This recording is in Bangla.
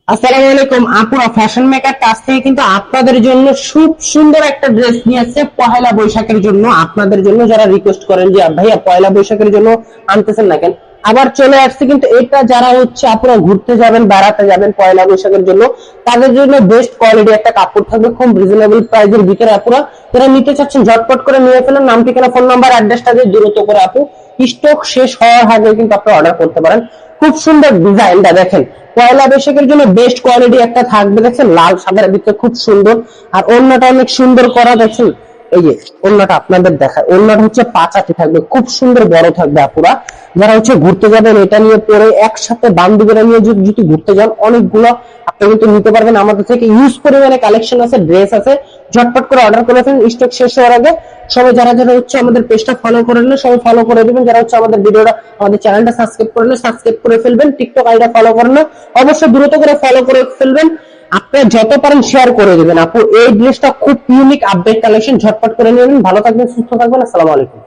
আসসালামু আলাইকুম আপুরা, ফ্যাশন মেকার কাছ থেকে কিন্তু আপনাদের জন্য খুব সুন্দর একটা ড্রেস নিয়ে আসছে পহেলা বৈশাখের জন্য। আপনাদের জন্য যারা রিকোয়েস্ট করেন যে ভাইয়া পয়লা বৈশাখের জন্য আনতেছেন না কেন, আবার চলে আসছে কিন্তু এটা যারা হচ্ছে আপুরা ঘুরতে যাবেন বেড়াতে যাবেন পয়লা বৈশাখের জন্য, তাদের জন্য বেস্ট কোয়ালিটি একটা কাপড় থাকবে খুব রিজনেবল প্রাইসের ভিতরে। আপুরা যারা নিতে চাচ্ছেন ঝটপট করে নিয়ে ফেলেন, নাম ঠিকানা ফোন নাম্বার অ্যাড্রেসটা দিয়ে দ্রুত করে আপু স্টক শেষ হওয়ার আগে কিন্তু আপনি অর্ডার করতে পারেন। খুব সুন্দর ডিজাইনটা দেখেন, পয়লা বৈশাখের জন্য বেস্ট কোয়ালিটি একটা থাকবে। দেখছেন লাল সাদার ভিতরে খুব সুন্দর, আর ওড়নাটা অনেক সুন্দর করা। দেখছেন এই যে ওড়নাটা আপনাদের দেখায়, ওড়নাটা হচ্ছে পাঁচাটি থাকবে, খুব সুন্দর বড় থাকবে। আপুরা যারা হচ্ছে ঘুরতে যাবেন এটা নিয়ে পরে একসাথে বান্ধবীরা নিয়ে যদি ঘুরতে যান অনেকগুলো আপনি কিন্তু নিতে পারবেন। আমাদের থেকে ইউজ পরিমাণে কালেকশন আছে, ড্রেস আছে, ঝটপট করে অর্ডার করে ফেলুন স্টক শেষ হওয়ার আগে। সবাই যারা যারা হচ্ছে আমাদের পেজটা ফলো করে নিলে সবাই ফলো করে দিবেন, যারা হচ্ছে আমাদের ভিডিওটা আমাদের চ্যানেলটা সাবস্ক্রাইব করে নিলে সাবস্ক্রাইব করে ফেলবেন, টিকটক আইডি ফলো করে নিলে অবশ্যই দ্রুত করে ফলো করে ফেলবেন। আপনারা যত পারেন শেয়ার করে দিবেন। আপু এই ড্রেসটা খুব ইউনিক আপডেট কালেকশন, ঝটপট করে নেবেন। ভালো থাকবেন, সুস্থ থাকবেন, আসসালামু আলাইকুম।